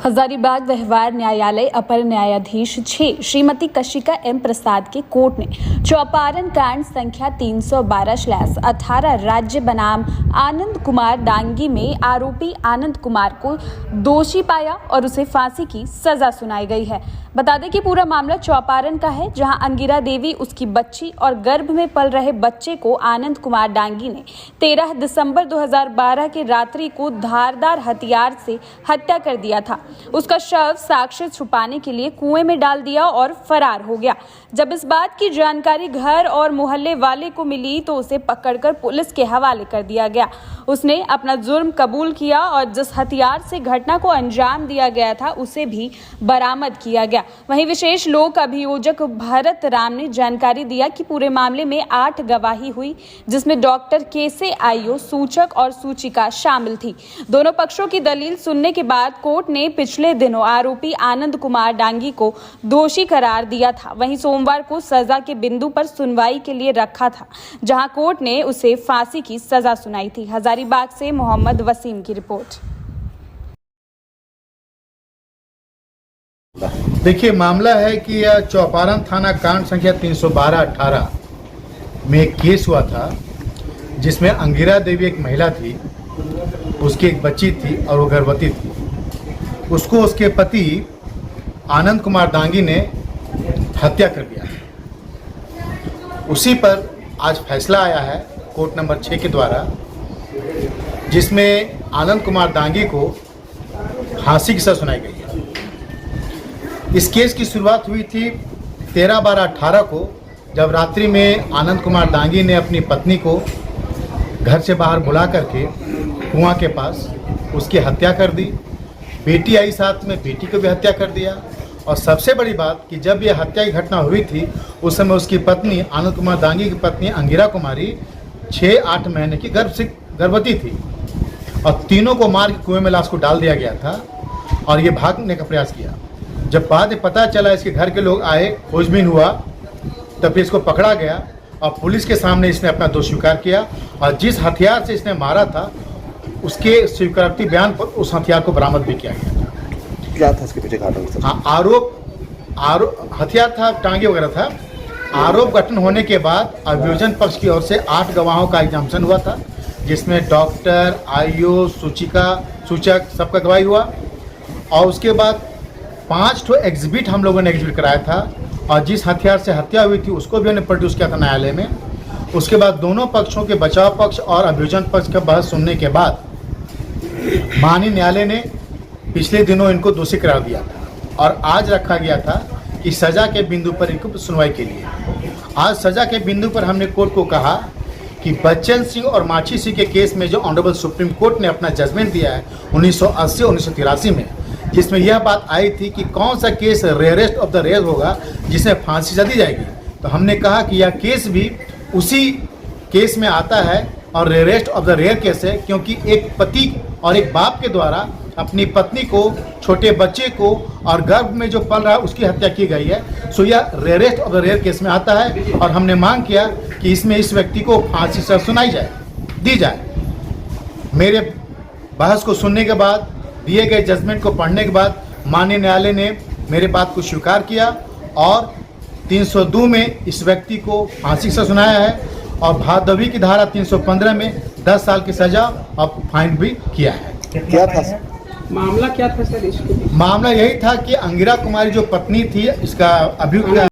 हजारीबाग व्यवहार न्यायालय अपर न्यायाधीश 6 श्रीमती कशिका एम प्रसाद के कोर्ट ने चौपारण कांड संख्या 312/18 राज्य बनाम आनंद कुमार डांगी में आरोपी आनंद कुमार को दोषी पाया और उसे फांसी की सजा सुनाई गई है। बता दें कि पूरा मामला चौपारण का है, जहां अंगिरा देवी, उसकी बच्ची और गर्भ में पल रहे बच्चे को आनंद कुमार डांगी ने 13 दिसंबर 2012 की रात्रि को धारदार हथियार से हत्या कर दिया था। उसका शव साक्ष्य छुपाने के लिए कुएं में डाल दिया और फरार हो गया। जब इस बात की जानकारी घर और मोहल्ले वाले को मिली तो उसे पकड़कर पुलिस के हवाले कर दिया गया। उसने अपना जुर्म कबूल किया और जिस हथियार से घटना को अंजाम दिया गया था उसे भी बरामद किया गया। वहीं विशेष लोक अभियोजक भरत राम ने जानकारी दिया कि पूरे मामले में 8 गवाही हुई, जिसमें डॉक्टर केसे आईओ, सूचक और सूचिका शामिल थी। दोनों पक्षों की दलील सुनने के बाद कोर्ट ने पिछले दिनों आरोपी आनंद कुमार डांगी को दोषी करार दिया था। वहीं सोमवार को सजा के बिंदु पर सुनवाई के लिए रखा था, जहां कोर्ट ने उसे फांसी की सजा सुनाई थी। हजारीबाग से मोहम्मद वसीम की रिपोर्ट। देखिए, मामला है कि यह चौपारण थाना कांड संख्या 312/18 में एक केस हुआ था, जिसमें अंगिरा देवी एक महिला थी, उसकी एक बच्ची थी और वो गर्भवती थी। उसको उसके पति आनंद कुमार डांगी ने हत्या कर दिया। उसी पर आज फैसला आया है कोर्ट नंबर 6 के द्वारा, जिसमें आनंद कुमार डांगी को फांसी की सजा सुनाई गई है। इस केस की शुरुआत हुई थी 13/12/18 को, जब रात्रि में आनंद कुमार डांगी ने अपनी पत्नी को घर से बाहर बुला करके कुआं के पास उसकी हत्या कर दी। बेटी आई साथ में, बेटी को भी हत्या कर दिया। और सबसे बड़ी बात कि जब यह हत्या की घटना हुई थी उस समय उसकी पत्नी आनंद कुमार डांगी की पत्नी अंगिरा कुमारी 6-8 महीने की गर्भवती थी और तीनों को मार के कुएं में लाश को डाल दिया गया था और ये भागने का प्रयास किया। जब बाद में पता चला, इसके घर के लोग आए, खोजबीन हुआ, तब इसको पकड़ा गया और पुलिस के सामने इसने अपना दोष स्वीकार किया और जिस हथियार से इसने मारा था उसके स्वीकारोक्ति बयान पर उस हथियार को बरामद भी किया गया था। क्या था इसके पीछे कारण? आरोप हथियार था, टांगे वगैरह था। आरोप गठन होने के बाद अभियोजन पक्ष की ओर से 8 गवाहों का एग्जामिनेशन हुआ था, जिसमें डॉक्टर, आईओ, सूचक सबका गवाही हुआ और उसके बाद 5 एग्जिबिट हम लोगों ने एग्जिबिट कराया था और जिस हथियार से हत्या हुई थी उसको भी हमने प्रोड्यूस किया था न्यायालय में। उसके बाद दोनों पक्षों के बचाव पक्ष और अभियोजन पक्ष का बहस सुनने के बाद माननीय न्यायालय ने पिछले दिनों इनको दोषी करार दिया था और आज रखा गया था कि सजा के बिंदु पर इनको सुनवाई के लिए। आज सजा के बिंदु पर हमने कोर्ट को कहा कि बच्चन सिंह और माछी सिंह के केस में जो ऑनरेबल सुप्रीम कोर्ट ने अपना जजमेंट दिया है 1980-1983 में, जिसमें यह बात आई थी कि कौन सा case rarest of the rare होगा जिसमें फांसी सजा दी जाएगी, तो हमने कहा कि यह केस भी उसी केस में आता है और rarest of the rare case है, क्योंकि एक पति और एक बाप के द्वारा अपनी पत्नी को, छोटे बच्चे को और गर्भ में जो पल रहा है उसकी हत्या की गई है। सो यह rarest of the rare case में आता है और हमने मांग किया कि इसमें इस व्यक्ति को फांसी सजा सुनाई जाए, दी जाए। मेरे बहस को सुनने के बाद, दिए गए जजमेंट को पढ़ने के बाद माननीय न्यायालय ने मेरे बात को स्वीकार किया और 302 में इस व्यक्ति को फांसी से सुनाया है और भादवी की धारा 315 में 10 साल की सजा और फाइन भी किया है। क्या था मामला? क्या था सर इसको? मामला यही था कि अंगिरा कुमारी जो पत्नी थी, इसका अभियुक्त